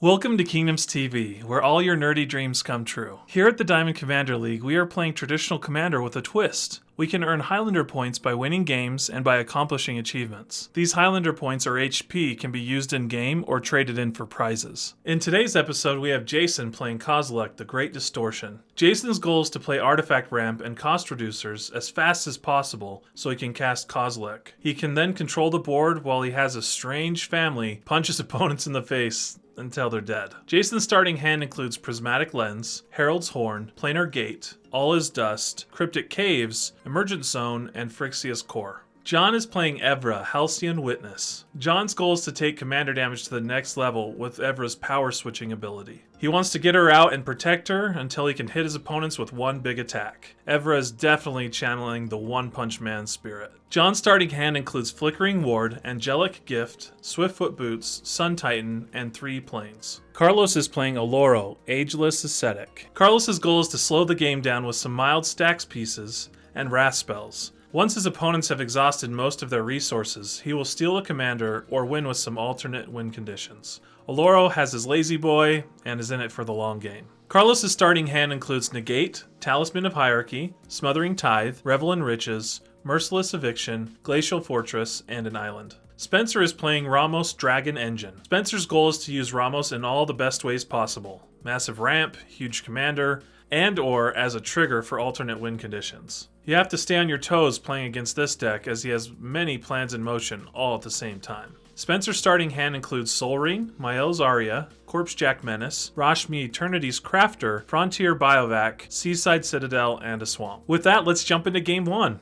Welcome to Kingdoms TV, where all your nerdy dreams come true. Here at the Diamond Commander League, we are playing traditional Commander with a twist. We can earn Highlander Points by winning games and by accomplishing achievements. These Highlander Points, or HP, can be used in-game or traded in for prizes. In today's episode, we have Jason playing Kozilek, the Great Distortion. Jason's goal is to play Artifact Ramp and Cost Reducers as fast as possible so he can cast Kozilek. He can then control the board while he has a strange family punch his opponents in the face until they're dead. Jason's starting hand includes Prismatic Lens, Herald's Horn, Planar Gate, All Is Dust, Cryptic Caves, Emergent Zone, and Phyrexia's Core. Jon is playing Evra, Halcyon Witness. Jon's goal is to take commander damage to the next level with Evra's power switching ability. He wants to get her out and protect her until he can hit his opponents with one big attack. Evra is definitely channeling the One Punch Man spirit. Jon's starting hand includes Flickering Ward, Angelic Gift, Swiftfoot Boots, Sun Titan, and 3 Planes. Carlos is playing Oloro, Ageless Ascetic. Carlos's goal is to slow the game down with some mild stacks pieces and wrath spells. Once his opponents have exhausted most of their resources, he will steal a commander or win with some alternate win conditions. Oloro has his Lazy Boy and is in it for the long game. Carlos's starting hand includes Negate, Talisman of Hierarchy, Smothering Tithe, Revel in Riches, Merciless Eviction, Glacial Fortress, and an island. Spencer is playing Ramos, Dragon Engine. Spencer's goal is to use Ramos in all the best ways possible. Massive ramp, huge commander, and or as a trigger for alternate win conditions. You have to stay on your toes playing against this deck as he has many plans in motion all at the same time. Spencer's starting hand includes Sol Ring, Mael's Aria, Corpsejack Menace, Rashmi Eternity's Crafter, Frontier Biovac, Seaside Citadel, and a Swamp. With that, let's jump into game 1.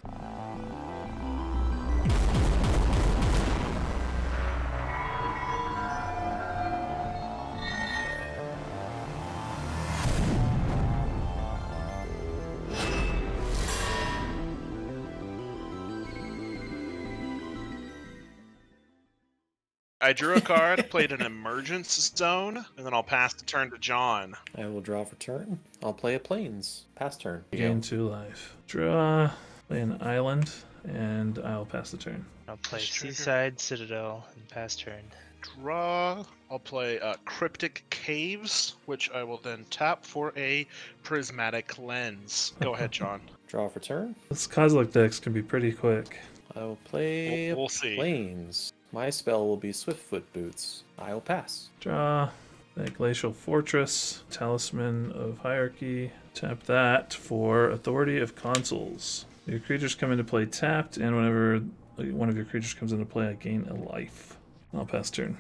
I drew a card, played an Emergence Zone, and then I'll pass the turn to Jon. I will draw for turn. I'll play a Plains. Pass turn. Gain 2 life. Draw, play an island, and I'll pass the turn. I'll play Seaside, Citadel, and pass turn. Draw. I'll play Cryptic Caves, which I will then tap for a Prismatic Lens. Go ahead, Jon. Draw for turn. This Kozilek decks can be pretty quick. I will play We'll see. Plains. My spell will be Swiftfoot Boots. I will pass. Draw, play Glacial Fortress, Talisman of Hierarchy. Tap that for Authority of Consuls. Your creatures come into play tapped, and whenever one of your creatures comes into play, I gain a life. I'll pass turn.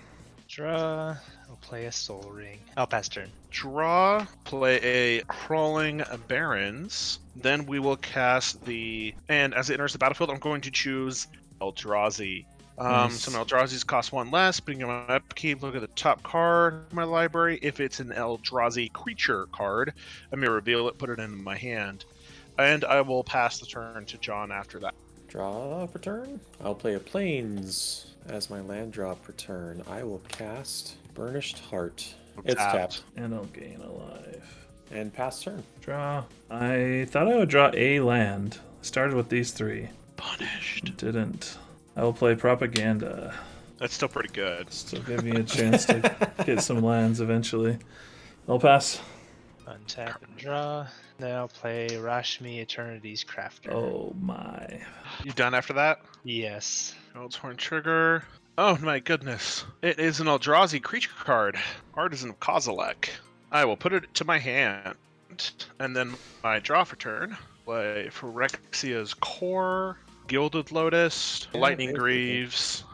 Draw. I'll play a Soul Ring. I'll pass turn. Draw. Play a Crawling Barrens. Then we will cast the... And as it enters the battlefield, I'm going to choose Eldrazi. Nice. Some Eldrazi's cost 1 less. Putting on my upkeep, look at the top card of my library. If it's an Eldrazi creature card, I may reveal it, put it into my hand. And I will pass the turn to Jon after that. Draw for turn. I'll play a Plains as my land drop for turn. I will cast Burnished Heart. It's tapped. And I'll gain a life. And pass turn. Draw. I thought I would draw a land. Started with these 3. Punished. Didn't. I will play Propaganda. That's still pretty good. Still give me a chance to get some lands eventually. I'll pass. Untap and draw. Then I'll play Rashmi Eternity's Crafter. Oh my. You done after that? Yes. Eldhorn Trigger. Oh my goodness. It is an Eldrazi creature card. Artisan of Kozilek. I will put it to my hand. And then my draw for turn. Play Phyrexia's Core. Gilded Lotus. Lightning Greaves.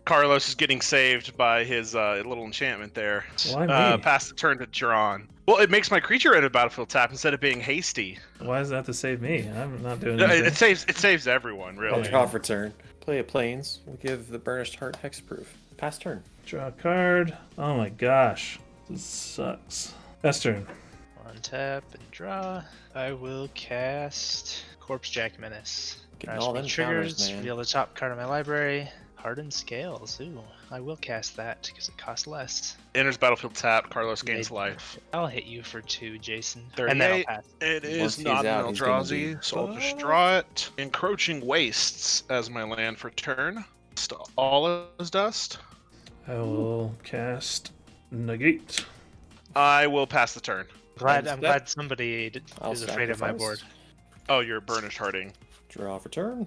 Carlos is getting saved by his little enchantment there. Why me? Pass the turn to Jon. Well, it makes my creature enter battlefield tap instead of being hasty. Why does that have to save me? I'm not doing No, anything. it saves everyone, I'll really. draw for turn. Play a Plains. We'll give the Burnished Heart hexproof. Pass turn. Draw a card. Oh my gosh. This sucks. Pass turn. Untap and draw. I will cast Corpsejack Menace. Getting all Rashmi them triggers, counters, man. reveal the top card of my library. Hardened Scales. Ooh, I will cast that because it costs less. Enters battlefield tap. Carlos gains life. I'll hit you for 2, Jason. 38. And then I'll pass. It Once is he's not out, an he's gonna Eldrazi, be so I'll just draw it. Encroaching Wastes as my land for turn. All is dust. I will cast Negate. I will pass the turn. I'm glad somebody I'll is afraid of my sacrifice. board. Oh, you're burnished hearting. Draw for turn.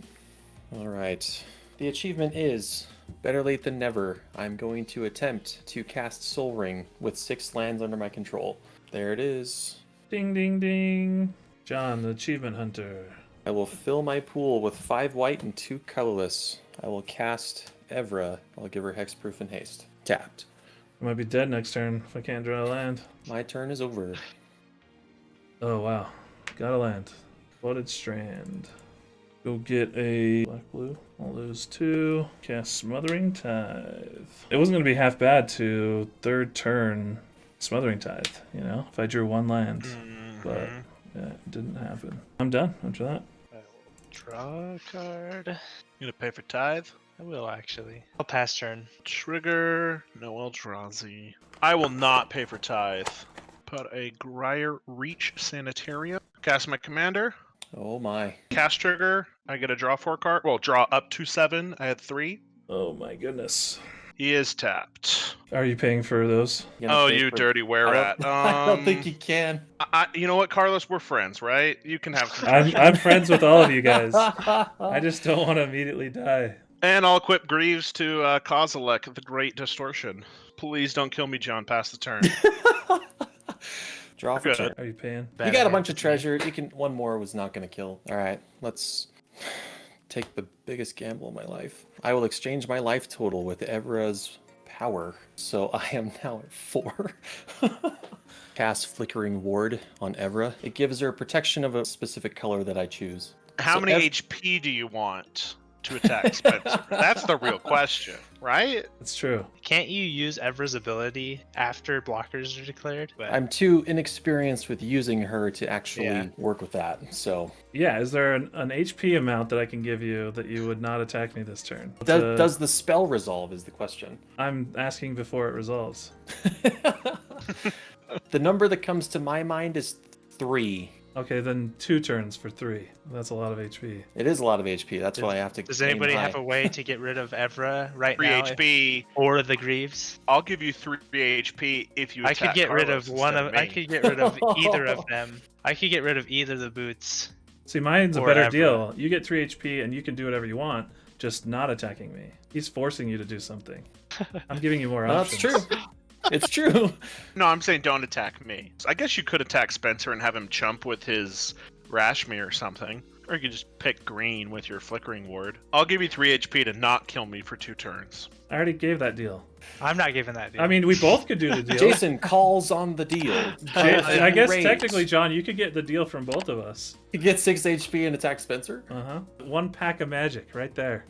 All right. The achievement is better late than never. I'm going to attempt to cast Soul Ring with 6 lands under my control. There it is. Ding, ding, ding. John, the achievement hunter. I will fill my pool with 5 white and 2 colorless. I will cast Evra. I'll give her hexproof and haste. Tapped. I might be dead next turn if I can't draw a land. My turn is over. Oh, wow. Got a land. Flooded Strand. Go get a black-blue. I'll lose 2. Cast Smothering Tithe. It wasn't going to be half bad to third turn Smothering Tithe, you know, if I drew 1 land. But yeah, it didn't happen. I'm done after that. I will draw a card. You gonna pay for tithe? I will actually. I'll pass turn. Trigger. No Eldrazi. I will not pay for tithe. Put a Grier Reach Sanitarium. Cast my commander. Oh my. Cast trigger. I get a draw 4 card. Well, draw up to 7. I had 3. Oh my goodness. He is tapped. Are you paying for those? Oh, you dirty were rat. I don't think you can. You know what, Carlos? We're friends, right? You can have some. I'm friends with all of you guys. I just don't want to immediately die. And I'll equip Greaves to Kozilek, the Great Distortion. Please don't kill me, John. Pass the turn. Draw for Good. turn. Are you paying? You got a bunch of treasure. You can. One more was not going to kill. All right, let's take the biggest gamble of my life. I will exchange my life total with Evra's power. So I am now at 4. Cast Flickering Ward on Evra. It gives her protection of a specific color that I choose. How So many HP do you want to attack Spencer? That's the real question, right? It's true. Can't you use Evra's ability after blockers are declared? But I'm too inexperienced with using her to actually work with that. So Yeah, is there an HP amount that I can give you that you would not attack me this turn? does the spell resolve is the question. I'm asking before it resolves. The number that comes to my mind is 3. Okay, then 2 turns for 3. That's a lot of HP. It is a lot of HP. That's why I have to. does aim anybody high. have a way to get rid of Evra right 3 now? HP. Or the Greaves? I'll give you 3 HP if you I attack could get rid of Carlos one instead of. me. I could get rid of either of them. I could get rid of either the boots. See, mine's a Or better Evra. deal. You get 3 HP and you can do whatever you want, just not attacking me. He's forcing you to do something. I'm giving you more That's options. true. It's true. No, I'm saying don't attack me. I guess you could attack Spencer and have him chump with his Rashmi or something. Or you could just pick green with your Flickering Ward. I'll give you 3 HP to not kill me for 2 turns. I already gave that deal. I'm not giving that deal. I mean, we both could do the deal. Jason calls on the deal. I guess Great. technically, John, you could get the deal from both of us. You get 6 HP and attack Spencer. Uh-huh. 1 pack of magic right there.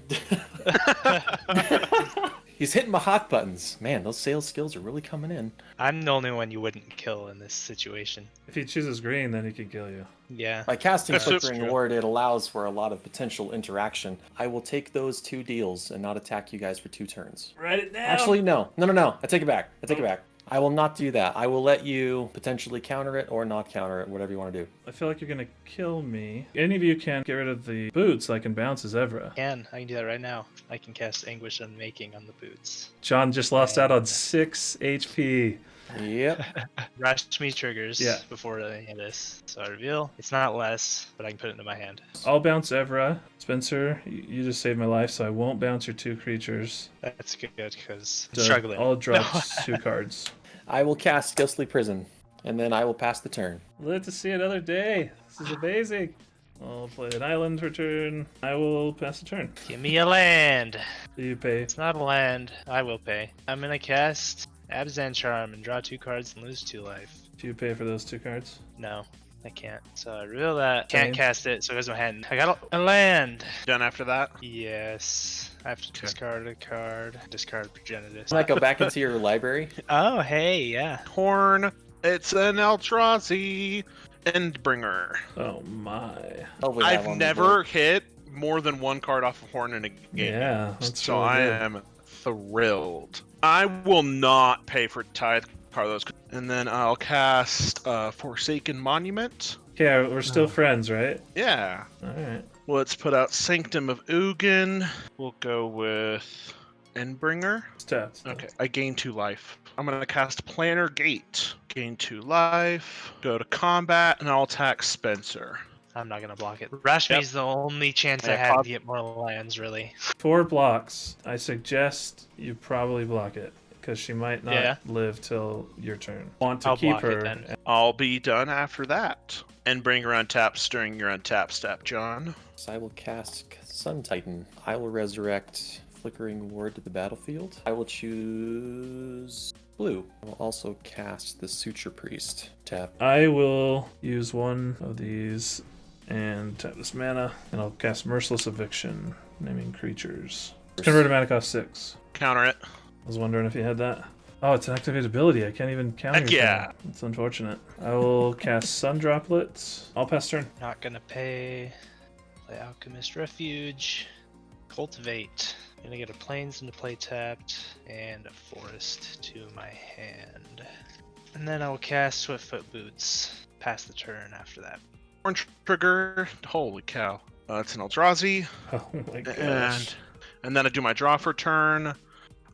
He's hitting my hot buttons. Man, those sales skills are really coming in. I'm the only one you wouldn't kill in this situation. If he chooses green, then he could kill you. Yeah. By casting That's Flickering true. Ward, it allows for a lot of potential interaction. I will take those 2 deals and not attack you guys for 2 turns. Write it down. Actually, no. No. I take it back. I take it back. I will not do that. I will let you potentially counter it or not counter it, whatever you want to do. I feel like you're gonna kill me. Any of you can get rid of the boots so I can bounce as Evra. I can do that right now. I can cast Anguish Unmaking on the boots. John just lost out on 6 HP. Yep. Rush me triggers Yeah. before any of this. So I reveal. It's not less, but I can put it into my hand. I'll bounce Evra. Spencer, you just saved my life, so I won't bounce your 2 creatures. That's good because So struggling. I'll drop 2 cards. I will cast Ghostly Prison, and then I will pass the turn. Live to see another day. This is amazing. I'll play an island for turn. I will pass the turn. Give me a land. Do you pay? It's not a land. I will pay. I'm gonna cast Abzan Charm and draw 2 cards and lose 2 life. Do you pay for those 2 cards? No, I can't. So I reveal that. Can't Okay. cast it, so it goes in my hand. I got a land. Done after that? Yes. I have to discard a card. Discard Progenitus. Can I go back into your library? Oh, hey, yeah. Horn. It's an Eldrazi Endbringer. Oh my. Hopefully that I've one will never work. hit more than 1 card off of Horn in a game. Yeah, that's so really I good. am thrilled. I will not pay for Tithe, Carlos. And then I'll cast Forsaken Monument. Okay, we're still friends, right? Yeah. Alright. Let's put out Sanctum of Ugin. We'll go with Endbringer. Stats. Okay, I gain 2 life. I'm gonna cast Planner Gate. Gain 2 life. Go to combat, and I'll attack Spencer. I'm not gonna block it. Rashmi's the only chance I Yeah, have to get more lands, really. 4 blocks. I suggest you probably block it because she might not live till your turn. Want to I'll keep block it her? then. I'll be done after that. Endbringer untaps during your untap step, John. So I will cast Sun Titan. I will resurrect Flickering Ward to the battlefield. I will choose blue. I will also cast the Suture Priest. Tap. I will use one of these and tap this mana, and I'll cast Merciless Eviction, naming creatures. Converted mana cost 6. Counter it. I was wondering if you had that. Oh, it's an activated ability. I can't even counter Heck anything. yeah. It's unfortunate. I will cast Sun Droplets. I'll pass turn. Not gonna pay. Play Alchemist Refuge. Cultivate. Gonna get a Plains into play tapped and a Forest to my hand. And then I'll cast Swiftfoot Boots. Pass the turn after that. Orange trigger. Holy cow. It's an Eldrazi. Oh my gosh. And then I do my draw for turn.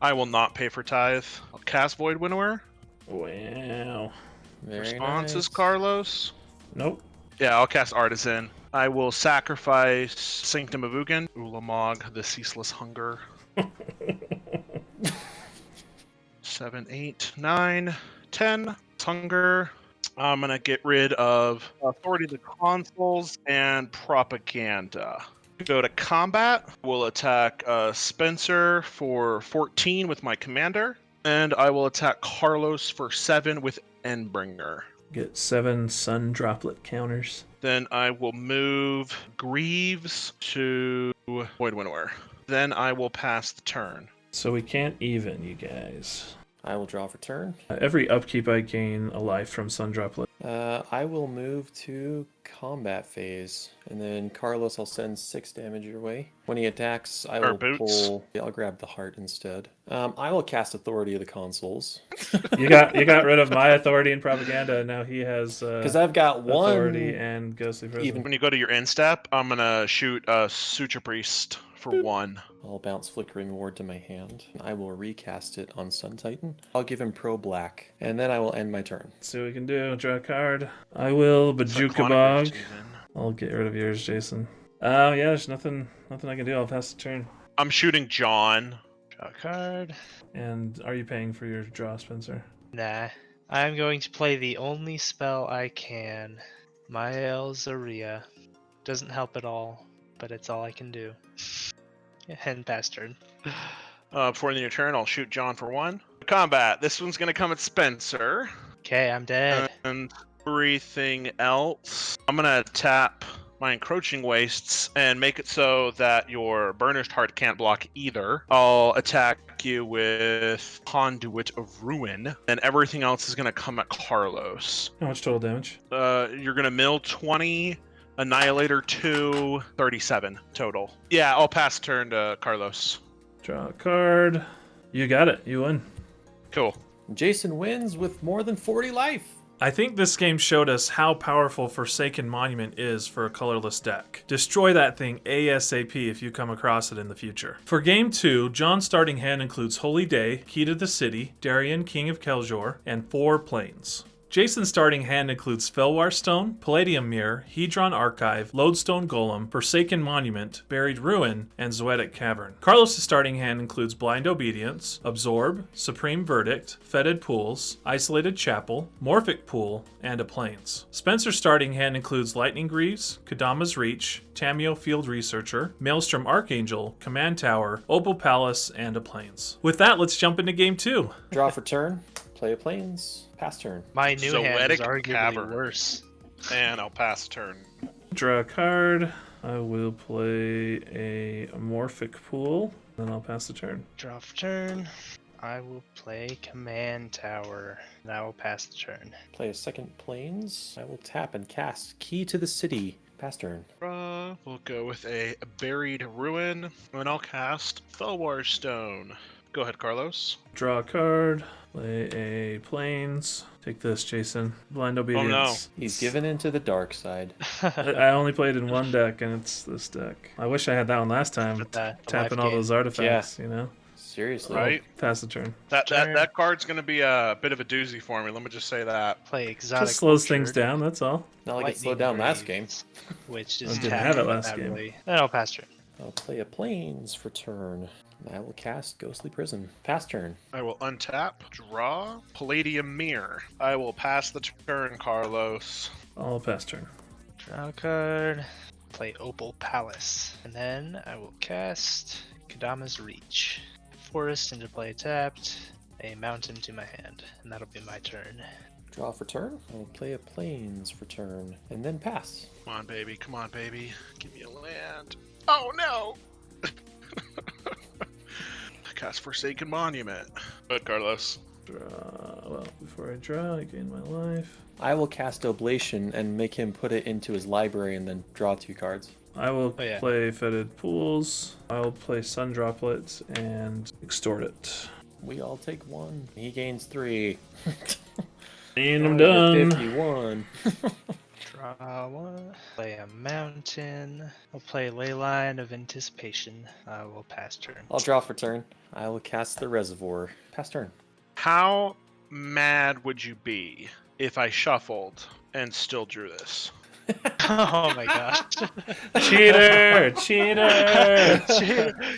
I will not pay for Tithe. I'll cast Void Winnower. Wow. Very Responses, nice. Carlos. Nope. Yeah, I'll cast Artisan. I will sacrifice Sanctum of Ugin, Ulamog, the Ceaseless Hunger. 7, 8, 9, 10. Hunger. I'm going to get rid of Authority of the Consuls and Propaganda. Go to combat. We'll attack Spencer for 14 with my commander. And I will attack Carlos for 7 with Endbringer. Get 7 Sun Droplet counters. Then I will move Greaves to Void Winnower. Then I will pass the turn. So we can't even, you guys. I will draw for turn. Every upkeep I gain a life from Sun Droplet. I will move to combat phase, and then Carlos, I'll send 6 damage your way. When he attacks, I will Boots. pull. Yeah, I'll grab the heart instead. I will cast Authority of the Consuls You got rid of my authority and propaganda, and now he has because I've got one authority and ghostly prison. When you go to your end step, I'm going to shoot a Suture Priest for 1. I'll bounce Flickering Ward to my hand. I will recast it on Sun Titan. I'll give him Pro Black, and then I will end my turn. Let's see what we can do. Draw a card. I will Bajuka Bog. I'll get rid of yours, Jason. Yeah, there's nothing I can do. I'll pass the turn. I'm shooting John. Draw a card. And are you paying for your draw, Spencer? Nah. I'm going to play the only spell I can. Mael Zaria. Doesn't help at all, but it's all I can do. And pass turn. Before the end of your turn, I'll shoot John for 1. Combat. This one's going to come at Spencer. Okay, I'm dead. And everything else, I'm going to tap my Encroaching Wastes and make it so that your Burnished Heart can't block either. I'll attack you with Conduit of Ruin, and everything else is going to come at Carlos. How much total damage? You're going to mill 20, Annihilator 2, 37 total. Yeah, I'll pass turn to Carlos. Draw a card. You got it. You win. Cool. Jason wins with more than 40 life. I think this game showed us how powerful Forsaken Monument is for a colorless deck. Destroy that thing ASAP if you come across it in the future. For Game 2, John's starting hand includes Holy Day, Key to the City, Darien, King of Keljor, and 4 Plains. Jason's starting hand includes Felwar Stone, Palladium Mirror, Hedron Archive, Lodestone Golem, Forsaken Monument, Buried Ruin, and Zoetic Cavern. Carlos' starting hand includes Blind Obedience, Absorb, Supreme Verdict, Fetid Pools, Isolated Chapel, Morphic Pool, and a Plains. Spencer's starting hand includes Lightning Greaves, Kadama's Reach, Tameo Field Researcher, Maelstrom Archangel, Command Tower, Opal Palace, and a Plains. With that, let's jump into Game 2. Draw for turn. Play a Plains. Pass turn. My new hand is Zoetic arguably Cavern. worse. And I'll pass turn. Draw a card. I will play a Morphic Pool, then I'll pass the turn. Draw for turn. I will play Command Tower, and I will pass the turn. Play a second Plains. I will tap and cast Key to the City. Pass turn. We'll go with a Buried Ruin, and I'll cast Felwar Stone. Go ahead, Carlos. Draw a card. Play a Plains. Take this, Jason. Blind Obedience. no. He's given into the dark side. I only played in one deck, and it's this deck. I wish I had that one last time. With that, the Tapping life all gain. those artifacts, you know? Seriously. Right? Pass the turn. That card's gonna be a bit of a doozy for me. Let me just say that. Play exotic. Just slows things Orchard, down, that's all. Not like it slowed Lightning down last game. Greaves, which I is didn't tapped have it last game. heavily. Then I'll pass turn. I'll play a Plains for turn. I will cast Ghostly Prison. Pass turn. I will untap, draw, Palladium Mirror. I will pass the turn, Carlos. I'll pass turn. Draw a card. Play Opal Palace. And then I will cast Kadama's Reach. Forest into play tapped. A mountain to my hand. And that'll be my turn. Draw for turn. I will play a Plains for turn. And then pass. Come on, baby. Come on, baby. Give me a land. Oh, no! Cast Forsaken Monument. Good, Carlos. Draw. Well, before I draw, I gain my life. I will cast Oblation and make him put it into his library and then draw 2 cards. I will Oh, yeah. play Fetid Pools. I will play Sun Droplet and extort it. We all take 1. He gains 3. And I'm done. 51. Draw one. Play a mountain. I'll play Leyline of Anticipation. I will pass turn. I'll draw for turn. I will cast the Reservoir. Pass turn. How mad would you be if I shuffled and still drew this? Oh my gosh. Cheater! Cheater!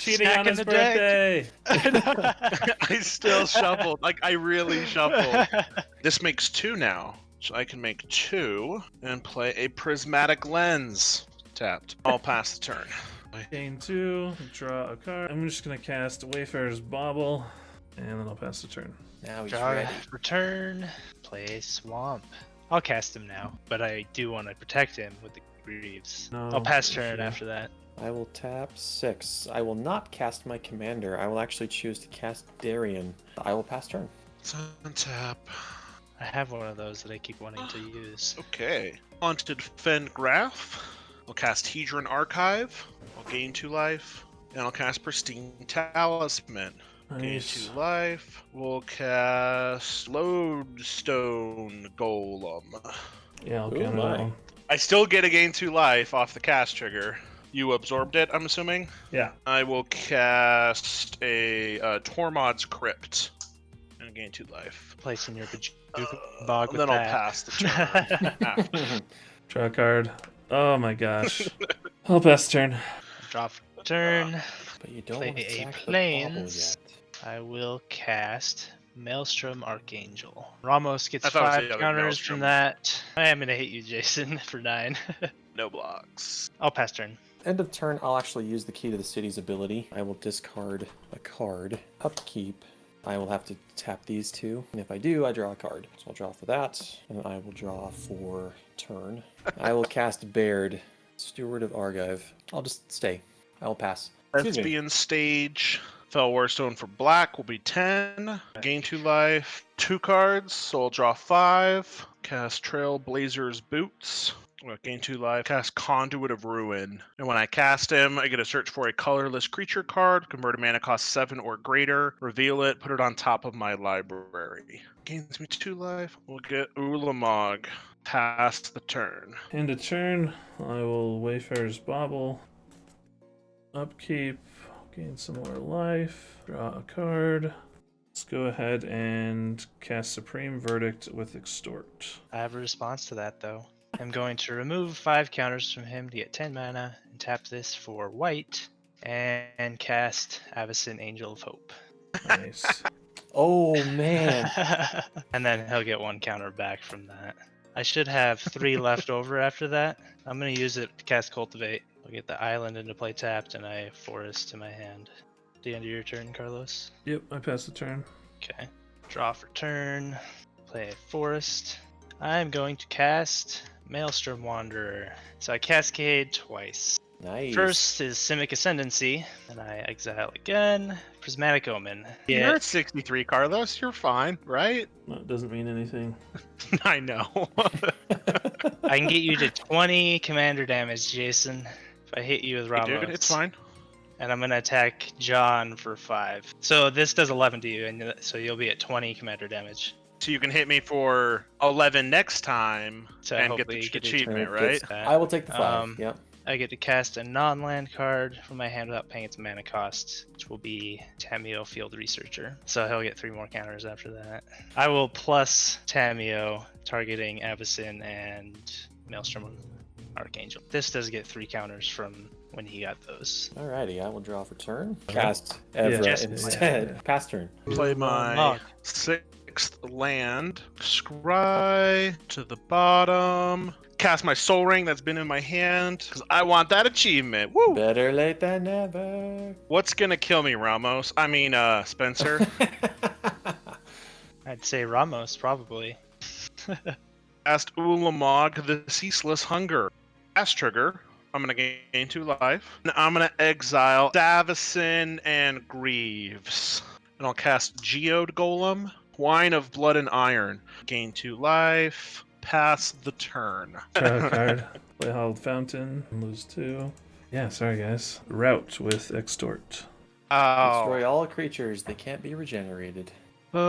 Cheating on Stacking his the deck. birthday! I still shuffled. Like, I really shuffled. This makes 2 now. So I can make 2 and play a Prismatic Lens. Tapped. I'll pass the turn. Gain 2, draw a card. I'm just gonna cast Wayfarer's Bauble, and then I'll pass the turn. Now he's Draw ready. return. Play Swamp. I'll cast him now, but I do want to protect him with the Greaves. No, I'll pass turn issue. after that. I will tap 6. I will not cast my commander. I will actually choose to cast Darien. I will pass turn. Untap. I have one of those that I keep wanting to use. Okay. Haunted Fen Graph. I'll cast Hedron Archive. I'll gain 2 life. And I'll cast Pristine Talisman. Gain Nice. 2 life. We'll cast Lodestone Golem. Yeah, I'll Ooh, count it my. all. I still get a gain 2 life off the cast trigger. You absorbed it, I'm assuming? Yeah. I will cast a Tormod's Crypt. And gain 2 life. Place in your bog with Then I'll that. pass the turn. after. Draw a card. Oh my gosh. I'll pass the turn. Drop turn. But you don't Play want to a sack the bauble Plains. yet. I will cast Maelstrom Archangel. Ramos gets I thought it was 5 the other counters Maelstrom. from that. I am gonna hit you, Jason, for 9. No blocks. I'll pass turn. End of turn, I'll actually use the Key to the City's ability. I will discard a card. Upkeep. I will have to tap these 2. And if I do, I draw a card. So I'll draw for that. And I will draw for turn. I will cast Baird, Steward of Argive. I'll just stay. I will pass. Excuse me. Thespian Stage. Fell Warstone for black will be 10. Gain 2 life. 2 cards, so I'll draw 5. Cast Trailblazer's Boots. Gain 2 life. Cast Conduit of Ruin. And when I cast him, I get to search for a colorless creature card, convert a mana cost 7 or greater, reveal it, put it on top of my library. Gains me 2 life. We'll get Ulamog. Pass the turn. End of turn. I will Wayfarer's Bauble. Upkeep. Gain some more life. Draw a card. Let's go ahead and cast Supreme Verdict with Extort. I have a response to that though. I'm going to remove 5 counters from him to get 10 mana and tap this for white and cast Avacyn Angel of Hope. Nice. Oh, man. And then he'll get 1 counter back from that. I should have 3 left over after that. I'm going to use it to cast Cultivate. I'll get the island into play tapped and I forest to my hand. The end of your turn, Carlos. Yep, I pass the turn. Okay. Draw for turn. Play a forest. I'm going to cast Maelstrom Wanderer. So I cascade twice. Nice. First is Simic Ascendancy, and I exile again. Prismatic Omen. You're at 63, Carlos. You're fine, right? No, it doesn't mean anything. I know. I can get you to 20 commander damage, Jason. If I hit you with Ramos. Dude, it's fine. And I'm going to attack John for 5. So this does 11 to you, and so you'll be at 20 commander damage. So you can hit me for 11 next time So and get hopefully the you get the achievement, turn. right? I will take the 5. Um, Yep. I get to cast a non-land card from my hand without paying its mana cost, which will be Tamiyo Field Researcher. So he'll get 3 more counters after that. I will plus Tamiyo, targeting Avacyn and Maelstrom Archangel. This does get 3 counters from when he got those. Alrighty, I will draw for turn. Cast Evra Yes. instead. Pass turn. Play my Mog. 6th land. Scry to the bottom. Cast my Soul Ring that's been in my hand because I want that achievement. Woo! Better late than never. What's gonna kill me, Ramos? I mean, Spencer. I'd say Ramos, probably. Cast Ulamog, the Ceaseless Hunger. Cast trigger. I'm gonna gain 2 life. And I'm gonna exile Davison and Greaves. And I'll cast Geode Golem. Wine of Blood and Iron. Gain 2 life. Pass the turn. Draw a card. Play Hallowed Fountain. Lose 2. Yeah, sorry guys. Route with Extort. Destroy all creatures. They can't be regenerated. You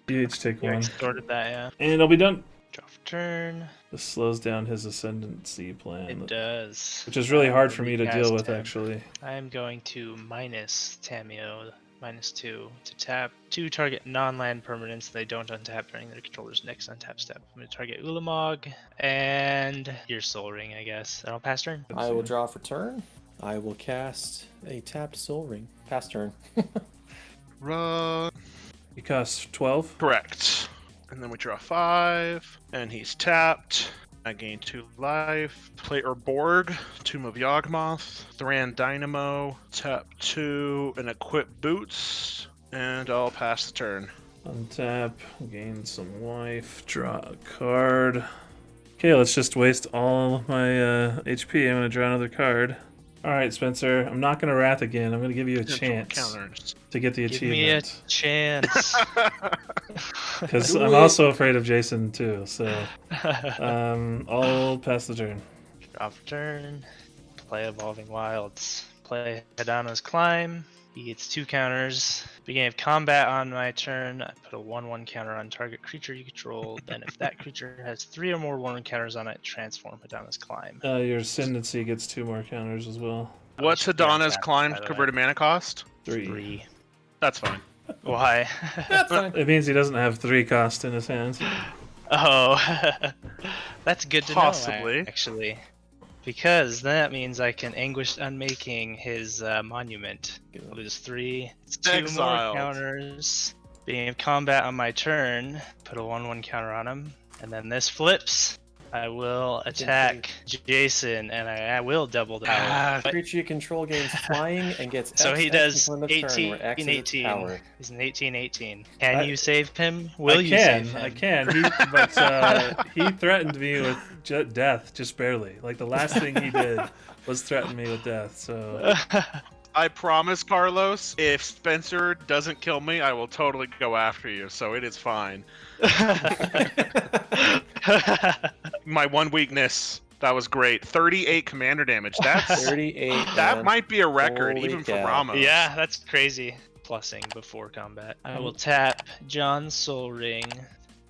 You each take 1. extorted that, yeah. And I'll be done. Draw for turn. This slows down his Ascendancy plan. It does. Which is really I hard will for me to recast deal with, him. actually. I am going to minus Tamiyo, -2, to tap 2 target non-land permanents they don't untap during their controller's next untap step. I'm going to target Ulamog and your Soul Ring, I guess. And I'll pass turn. I will draw for turn. I will cast a tapped Soul Ring. Pass turn. Run. He costs 12. Correct. And then we draw 5. And he's tapped. I gain 2 life. Play Urborg, Tomb of Yawgmoth, Thran Dynamo, tap 2, and equip Boots. And I'll pass the turn. Untap, gain some life, draw a card. Okay, let's just waste all my HP. I'm going to draw another card. Alright, Spencer, I'm not going to Wrath again. I'm going to give you a chance Counters. to get the Give me a achievement. chance. Because I'm also afraid of Jason, too. So I'll pass the turn. Draw for turn. Play Evolving Wilds. Play Hidana's Climb. He gets 2 counters. Beginning of combat on my turn, I put a 1/1 counter on target creature you control. Then if that creature has 3 or more 1/1 counters on it, transform Hidana's Climb. Your Ascendancy gets 2 more counters as well. What's should grant Hidana's that, Climb by the way. converted mana cost? 3. That's fine. Why? That's fine. It means he doesn't have 3 cost in his hands. Oh, that's good to Possibly. know, actually. Because that means I can Anguished Unmaking his monument. I'll lose 3. It's 2 Exiled. more counters. Being in combat on my turn, put a 1/1 counter on him. And then this flips. I will attack Jason, and I will double the power. But- Creature you control gains flying and gets so X he X does until end of turn, 18, where X is its 18. power. He's an 18. Can I- you save him? Will I you can, save him? I can. But he threatened me with death, just barely. Like, the last thing he did was threaten me with death, so... I promise, Carlos, if Spencer doesn't kill me, I will totally go after you, so it is fine. My one weakness, that was great. 38 commander damage. That's 38. that man. might be a record, Holy even for cow. Ramos. Yeah, that's crazy. Plussing before combat. I will tap John's Soul Ring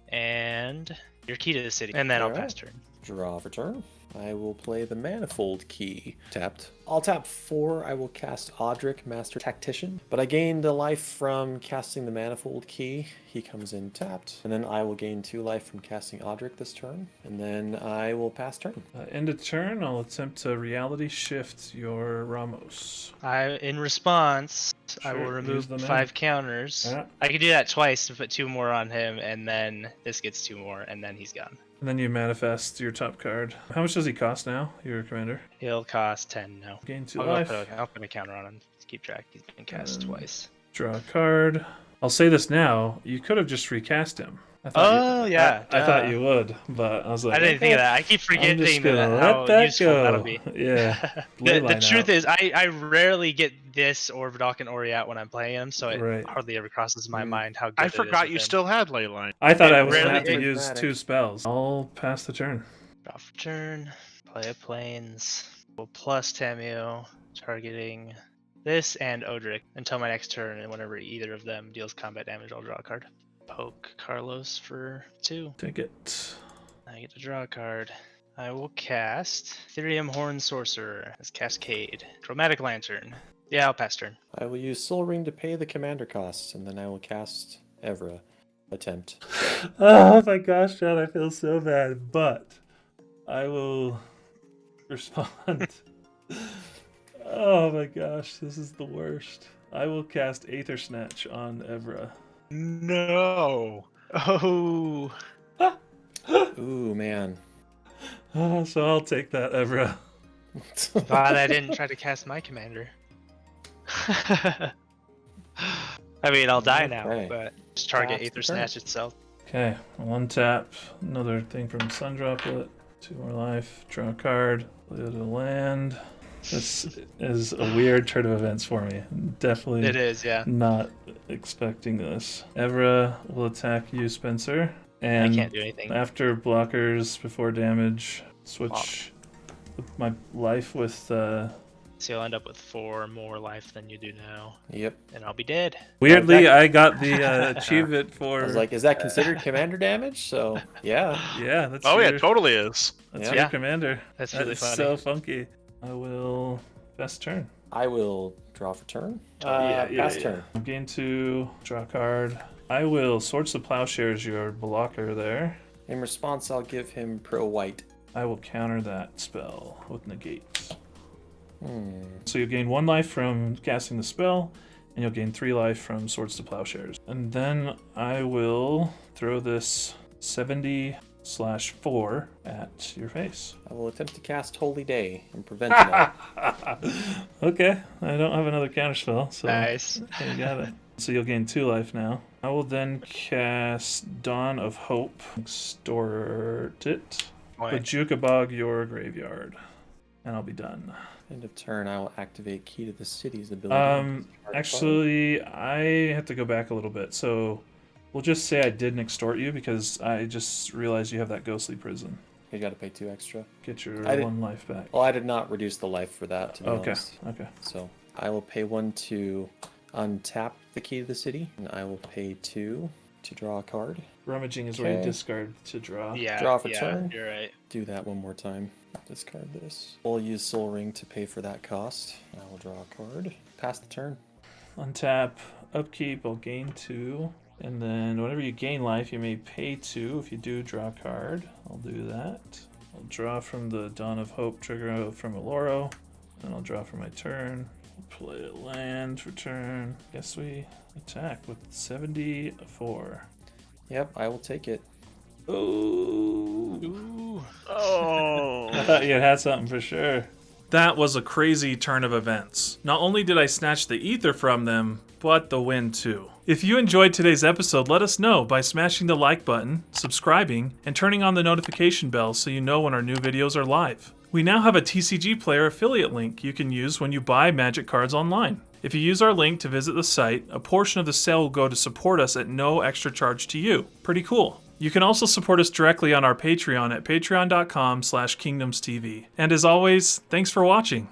and your Key to the City, and then I'll Alright. pass turn. Draw for turn. I will play the Manifold Key. Tapped. I'll tap 4. I will cast Audric, Master Tactician. But I gained a life from casting the Manifold Key. He comes in tapped. And then I will gain 2 life from casting Audric this turn. And then I will pass turn. end of turn, I'll attempt to reality shift your Ramos. In response, I will Sure, remove use the 5 counters. Yeah. I can do that twice to put 2 more on him, and then this gets 2 more, and then he's gone. And then you manifest your top card. How much does he cost now, your commander? He'll cost 10 now. Gain 2 I'll life. put a counter on him. Just keep track. He's been cast twice. Draw a card. I'll say this now. You could have just recast him. I Oh, yeah. I thought duh. you would, but I was like, I didn't think of that. I keep I'm just forgetting gonna how let that useful go. that'll be. Yeah. the Leyline truth out. is, I rarely get this or Vidalk and Oriat when I'm playing him, so it Right. hardly ever crosses my mind how good I it is forgot with you him. still had Leyline. I thought It I was really gonna have to is use dramatic. 2 spells. I'll pass the turn. Draw for turn, play a Plains, will plus Tamiyo, targeting this and Odric until my next turn, and whenever either of them deals combat damage, I'll draw a card. Poke Carlos for 2. Take it. I get to draw a card. I will cast Ethereum Horn Sorcerer as Cascade. Chromatic Lantern. Yeah, I'll pass turn. I will use Soul Ring to pay the commander costs, and then I will cast Evra. Attempt. Oh my gosh, John, I feel so bad, but I will respond. Oh my gosh, this is the worst. I will cast Aether Snatch on Evra. No. Oh. Ooh, man. So I'll take that, Evra. Glad I didn't try to cast my commander. I mean, I'll die now, Okay. but just target Pass the Aether turn. Snatch itself. Okay, one tap, another thing from Sun Droplet, 2 more life, draw a card, play it a land. This is a weird turn of events for me. Definitely It is, yeah. not expecting this. Evra will attack you, Spencer. And I can't do anything. after blockers, before damage, switch my life with So you'll end up with 4 more life than you do now, Yep. and I'll be dead. Weirdly, I got the achievement for. I was like, is that considered commander damage? So, yeah. yeah, that's Oh, yeah, your, it totally is. that's Yeah. your commander. That's That really is funny. so funky. I will best turn. I will draw for turn. Pass turn. Gain 2, draw a card. I will Swords to Plowshares your blocker there. In response, I'll give him pro white. I will counter that spell with negate. Hmm. So you'll gain 1 life from casting the spell, and you'll gain 3 life from Swords to Plowshares. And then I will throw this 70/4 at your face. I will attempt to cast Holy Day and prevent that. Okay, I don't have another counterspell, so Nice. you got it. So you'll gain 2 life now. I will then cast Dawn of Hope, extort it, Point. Bajukabog your graveyard, and I'll be done. End of turn, I will activate Key to the City's ability. Actually, I have to go back a little bit. So we'll just say I didn't extort you because I just realized you have that ghostly prison. You got to pay 2 extra. Get your I did- 1 life back. Well, I did not reduce the life for that, to be Okay, honest. okay. So I will pay 1 to untap the Key to the City, and I will pay 2 to draw a card. Rummaging is where you Okay. discard to draw. Yeah, Draw for yeah, turn. you're right. Do that one more time. Discard this. We'll use Soul Ring to pay for that cost. I will draw a card. Pass the turn. Untap, upkeep, I'll gain 2. And then whenever you gain life, you may pay 2. If you do, draw a card. I'll do that. I'll draw from the Dawn of Hope trigger from Oloro. And I'll draw for my turn. Play a land for turn. Guess we attack with 74. Yep, I will take it. Oh. Ooh. Oh. I thought you had something for sure. That was a crazy turn of events. Not only did I snatch the ether from them, but the win too. If you enjoyed today's episode, let us know by smashing the like button, subscribing, and turning on the notification bell so you know when our new videos are live. We now have a TCG Player affiliate link you can use when you buy Magic cards online. If you use our link to visit the site, a portion of the sale will go to support us at no extra charge to you. Pretty cool. You can also support us directly on our Patreon at patreon.com/KingdomsTV. And as always, thanks for watching.